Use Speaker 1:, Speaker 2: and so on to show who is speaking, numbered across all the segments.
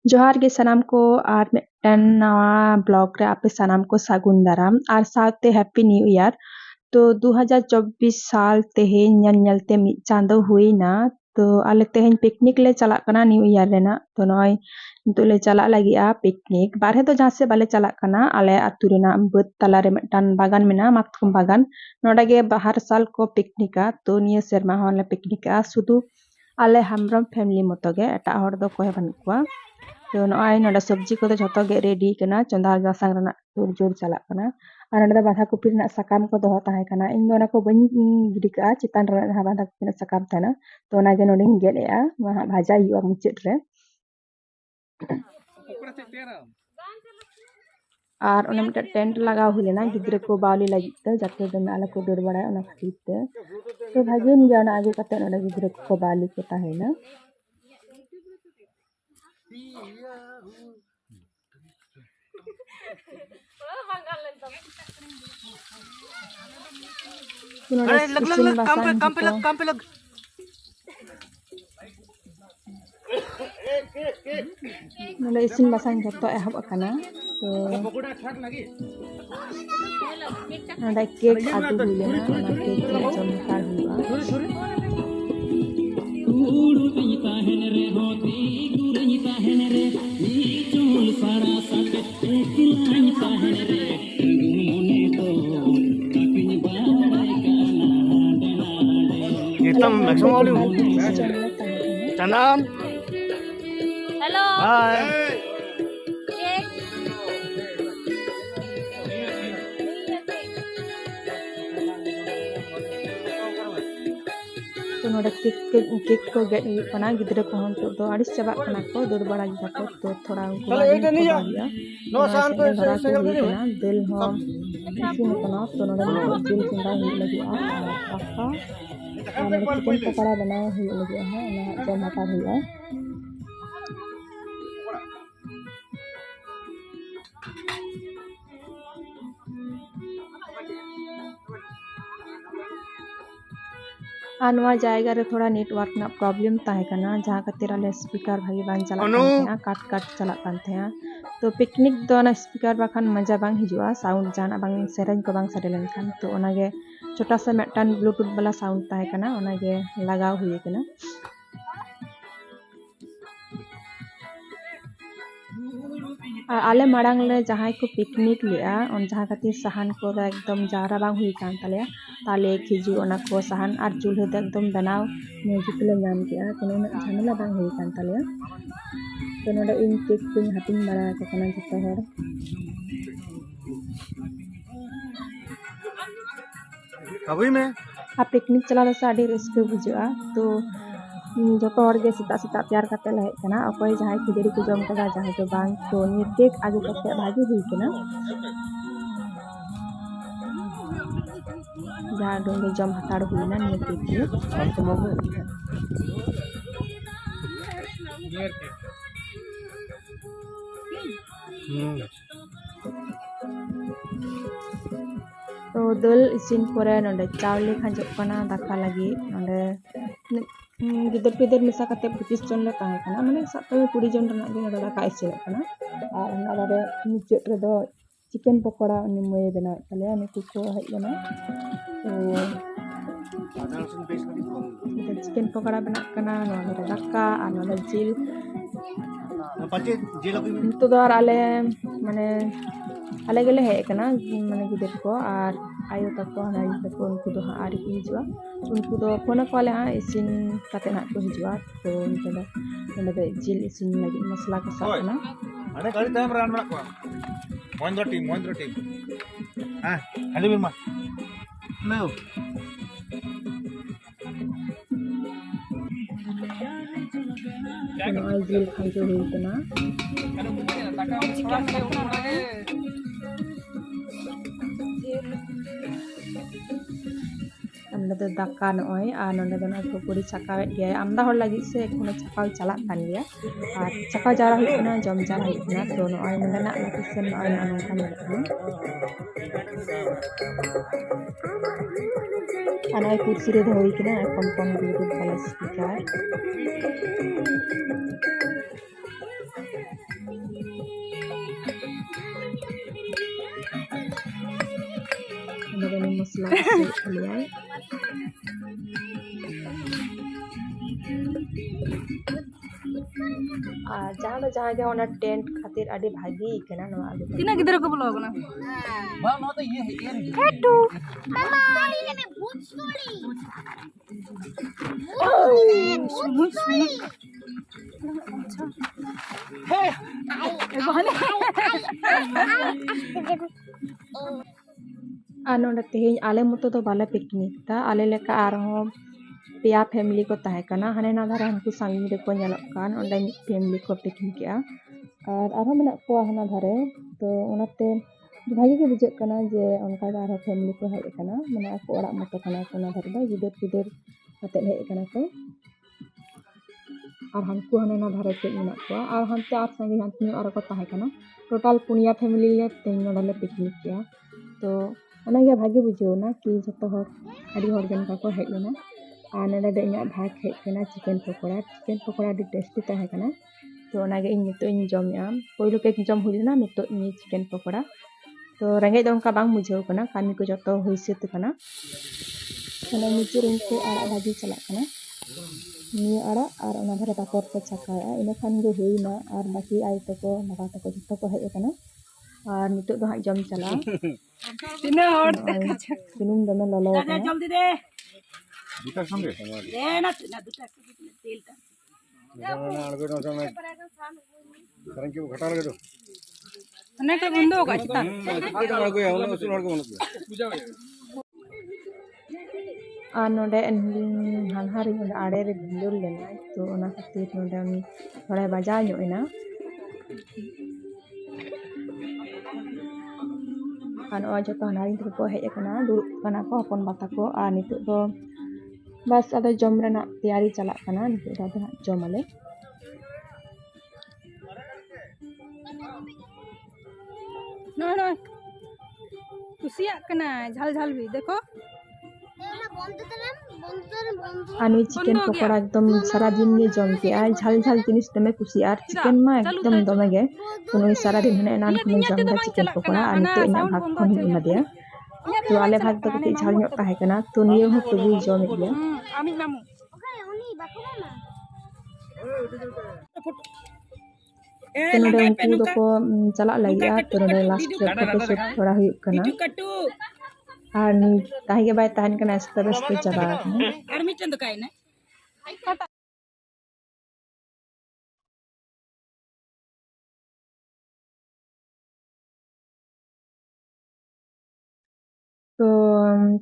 Speaker 1: जोहार गे सनाम को आर मिदटान नवा ब्लॉग रे आपे सनाम को सागुन दाराम आर साथे हैप्पी न्यू ईयर। तो 2024 साल तेहेन ñelते मिद चांदो हुईना तो आले तेहेन पिकनिक ले चला कना न्यू ईयर रेना तो नय नितु ले चला लगी आ पिकनिक बारहे तो जहाँ से बाले चला कना आले आतु रेना बद तला रे मिदटान बागान मेना मातकम बागान नोडा गे बाहर साल को पिकनिका तो निया सेरमा होले पिकनिका सुदु आले हमरम फैमिली मतो गे एटा हर दो कोहे बानुग कुआ तो नय नोडा सब्जी को तो झतो गे रेडी कना चंदा गासांग रना जोर जोर चला कना आर नोडा बाधा कपि रना सकाम को दोहो ताहे कना इन दो को बन गिडी का चितान रना जहां बाधा कपि रना सकाम थाना तो ना गे नोडे गेड एआ भाजा हुआ मुचेट रे आर ओना मिटा टेंट लगाव हुलेना गिद्रे को बावली लागित ते जाते दमे आला को दर बड़ाय ओना खातिर ते तो भागेन गे ओना आगु कते नोडा गिद्रे को बावली को ताहेना
Speaker 2: अरे लग लग लग काम पे लग
Speaker 1: नोडे इसिन बासांग जतो एहब अकना तो नोडे केक आगु हुलेना ओना केक रे जम का
Speaker 2: चंदन
Speaker 3: हेलो
Speaker 2: हाय
Speaker 1: तो नोडे केक को गेट हुई कना गिद्रे को हम तो अड़िस चबा कना को दौड़ बड़ा गया को तो थोड़ा उनको नो सान पे ना दिल हो इसी कना तो नोडे दिल चिंदा हुई लगी आ पापा और चिकन पकोड़ा बनाए हुई लगी है ना जम हटा हुई है आनवा जाएगा रे थोड़ा नेटवर्क ना प्रॉब्लम ताहे कना जहां खातिर आले स्पीकर भागी बांग चला कान काट काट चला कान थे तो पिकनिक दो ना स्पीकर बाखान मजा बांग हिजुआ साउंड जाना बांग सेरेन को बांग सडे लेनखान तो ओनागे छोटा सा मेटन ब्लूटूथ वाला साउंड ताहे कना ओनागे लगाव हुई कना आले माड़ांग ले जहां को पिकनिक लिया उन जहां खातिर सहान को एकदम जारा बांग हुई कान तले ताले खिजू ओना को सहान आर चूल्हे दे एकदम बनाव म्यूजिक ले नाम किया कोनो झमेला बांग हुई कान तले तो नोडे इन केक को हाथिन बड़ा को कना जतो हर
Speaker 2: अभी में
Speaker 1: आ पिकनिक चला दसा आडी रस्के बुजुआ तो जतो हर गे सीता सीता प्यार करते लहे कना अकोय जहां खिजड़ी को जम कदा जहां जो बांग तो नि केक आगु कते भागी हुई कना जहां डोंगे जम हताड़ हुई ना नि केक की तो मगो तो दल इसिन परे नोडे चावले खाजो कना दाका लगी नोडे गिदर पिदर मिसा कते 25 जन ले ताहे कना माने सातो 20 जन रना गे नोडे दाका इसिन कना आर ओना रे निचेट रे दो चिकन पकोड़ा नि मोय बना तले अनि कुको हय बना तो चिकन पकोड़ा बना कना नोडे दाका आर नोडे जिल
Speaker 2: पाचे जिल अभी
Speaker 1: तो दो आले माने आले गेले हे कना माने गिदर को आर आयो तको हनाई तको उनको दो आरी हिजुआ उनको दो कोना कोले हा इसिन कते ना को हिजुआ तो उनको दो जिल इसिन लगी मसाला को साकना
Speaker 2: अरे गाड़ी टाइम रान बना को महिंद्रा टीम हां खाली बिरमा लो
Speaker 1: जिल खाजो हुई कना नोडे दो दाका नय आर नोडे दो ना पकोड़ी छकावे गे आमदा हर लगी से एखोनो छकाव चला कान गया आर छकाव जारा हुई कना जम जारा हुई कना तो नय नोडे ना लोकेशन नय ना नोंका मेलना Anak kursi रे धोई के ना कम ब्लूटूथ वाला speaker mosla isi kalian. Jangan ge ona tent khatir adi bhagi kana no alu.
Speaker 3: Tina gidera ko bolo na.
Speaker 2: Ba no to ye
Speaker 3: Ketu.
Speaker 4: Mama, ini में भूत story.
Speaker 1: Ano na tihin ale moto to bala picnic ta ale leka arho pia family ko tahe kana hane na dhara hanku sanging re ko nyalok kan onde family ko picnic ya ar arho menak ko hana dhare to onate bhagi ge bujek kana je onka ga arho family ko hej kana mane ako orak moto kana ko na dhare ba gider kate hej kana ko ar hanku hane na dhare ke menak ko ar hante ar sangi hantu ar ko tahe kana total punya family le tin nodale picnic ya to onage bhagi bujeu na ki joto hor adi hor gan ka ko hej lena ar nade do inya bhag hej kana chicken pakora di tasty tahe kana to onage in nito in jom ya poilo ke jom hulina nito ini chicken pakora to renge do onka bang bujeu kana kami ko joto hoise tu kana kana mujurin ko arak bhaji chalak kana ni arak ar ona dhare papor ko chakaya ina khan ge huina ar baki ai to ko baba to ko joto ko hej kana ar nito do ha jom chala
Speaker 3: Tina hor
Speaker 1: sunum dome lolo kana
Speaker 3: जल्दी दे
Speaker 2: দুটার সঙ্গে
Speaker 3: दे ना tina दुटा तेल टा अनेक बंदो का चिता
Speaker 1: ar node hanhari node are re bindul lena to ona khatir node ami thoda baja nyok ena kan o joto hanari tu ko hej kana duruk kana ko hopon bata ko ar nituk do bas ada jom renak tiari chalak kana nituk do ada jom ale
Speaker 3: नो नो कुसिया कना झाल झाल भी देखो
Speaker 1: ani chicken pakora ekdom sara din ge jom ke ai jhal jhal jinis dome kusi ar chicken ma ekdom dome ge kono sara din hane nan kono jom ga chicken pakora ar nito inya bhag khon ima dia to ale bhag to kati jhal nyok tahe kana to niyo ho to jom dia
Speaker 3: आमी मामू
Speaker 1: to node unku do ko chalak lagi ar to node last trip photo shoot thora huyuk kana
Speaker 3: कट्टू
Speaker 1: ar ni tahe ge bai tahan kana stabes to chaba kana
Speaker 3: और mitten तो काई ना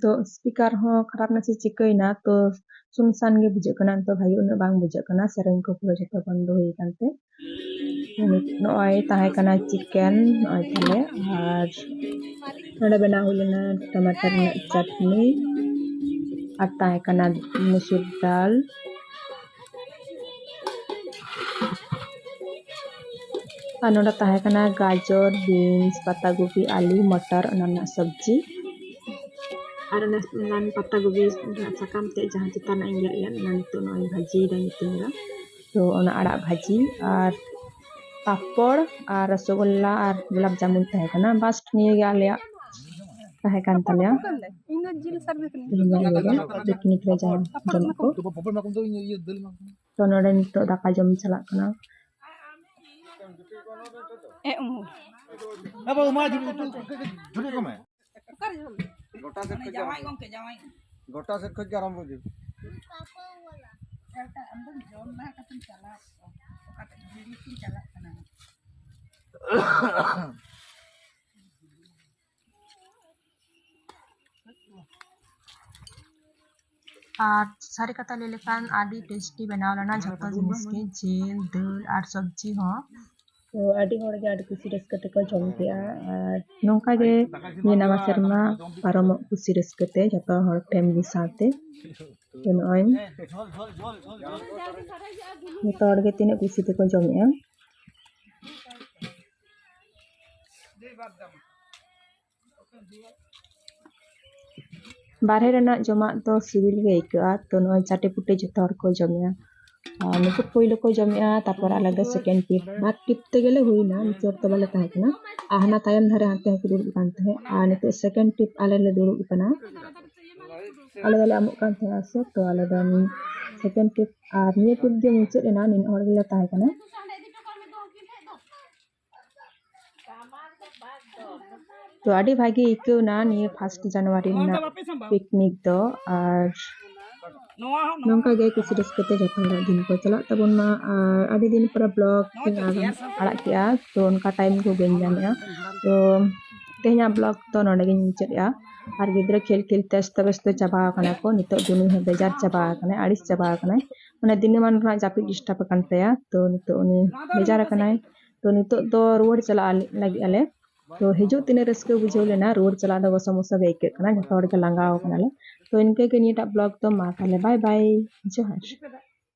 Speaker 1: to speaker ho kharap nasi chikai na to sumsan ge bujek kana to bhagi unna bang bujek kana sereng ko pura joto bondo hui kante noai tahe kana chicken noai thale ar node bena hulena tomato na chutney ar tahe kana musur dal ar node tahe kana gajor beans pata gobi alu matar onana sabji ar nan pata gobi sakam te jahan kita na ingat ya nan itu noai bhaji dan itu ya to ona arak bhaji ar papor ar rasogolla ar gulab jamun tahe kana bas niye ge alya tahe kan talya
Speaker 3: इन जिल service
Speaker 1: picnic re jam jom ko
Speaker 2: তো পপল মাকুম তো ইয়ে দল Makum
Speaker 1: to node nito daka jom chalak kana
Speaker 3: ए उमु
Speaker 2: বাবা মা ঝুড়ি কমে
Speaker 5: গোটা সেট থেকে
Speaker 3: जावाई गम के जावाई
Speaker 5: গোটা সেট থেকে আরম্ভ করছি
Speaker 3: एउटा अंदर जोन ना कतन चला कत बीड़ी की चला कना
Speaker 1: আর sari kata lele kan adi tasty benaw lana jhoto jinis ke jil dal ar sabji ho to adi hor ge adi kusi raska te ko jom ke ar nongka ge ni nama serma parom kusi raska te joto hor family saate to noin ni tor ge tine kusi te ko jom ya barhe renak jomak to sibil ge ika to noin chate pute joto hor ko jom ya ᱱᱩᱠᱩ ᱯᱳᱭᱞᱳ ᱠᱚ ᱡᱚᱢᱮᱜᱼᱟ ᱛᱟᱨᱯᱚᱨ ᱟᱞᱮ ᱫᱚ ᱥᱮᱠᱮন্ᱰ ᱴᱤᱯ ᱵᱟᱨ ᱴᱤᱯ ᱛᱮᱜᱮᱞᱮ ᱦᱩᱭᱱᱟ ᱱᱤᱛᱚᱜ ᱫᱚ ᱵᱟᱞᱮ ᱛᱟᱦᱮᱸ ᱠᱟᱱᱟ ᱟᱨ ᱦᱟᱱᱟ ᱛᱟᱭᱚᱢ ᱫᱷᱟᱨᱮ ᱦᱟᱱᱛᱮ ᱦᱚᱸᱠᱚ ᱫᱩᱲᱩᱵ ᱠᱟᱱ ᱛᱟᱦᱮᱸᱫ ᱟᱨ ᱱᱤᱛᱚᱜ ᱥᱮᱠᱮন্ড ᱴᱤᱯ ᱟᱞᱮ ᱞᱮ ᱫᱩᱲᱩᱵ ᱠᱟᱱᱟ ᱟᱞᱮ ᱫᱚᱞᱮ ᱮᱢᱚᱜ ᱠᱟᱱ ᱛᱟᱦᱮᱸᱜᱼᱟ ᱥᱮ ᱛᱚ ᱟᱞᱮ ᱫᱚ ᱥᱮᱠᱮন্ড ᱴᱤᱯ ᱟᱨ ᱱᱤᱭᱟᱹ ᱴᱤᱯ ᱜᱮ ᱢᱩᱪᱟᱹᱫ ᱮᱱᱟ ᱱᱤᱱᱟᱹᱜ ᱦᱚᱲ ᱜᱮᱞᱮ ᱛᱟᱦᱮᱸ ᱠᱟᱱᱟ तो आड़ी भागी इकना निये 1 जनवरी ना पिकनिक दो और नोंका गे कुछ रस्कते जतो दिन को चला तबन मा आड़ी दिन पर ब्लॉग आड़ा किया तो उनका टाइम को बेन जामेया तो तेहना ब्लॉग तो नोंडे गे मुचादया और गिद्रा खेल खेलते अस्त व्यस्त चाबा कना को नितो दुनु हे बेजार चाबा कना आड़िस चाबा कना माने दिनमान रा जापि डिस्टर्ब कान तया तो नितो उनी बेजार कना तो नितो दो रोड चला लगी आले तो हिजू तीन रस्क बुझे लेना रोड चला दो समोसा बेके कना जतो हड़ के लांगाव कना ले तो इनके के नीटा ब्लॉग तो मा ताले बाय बाय जोहार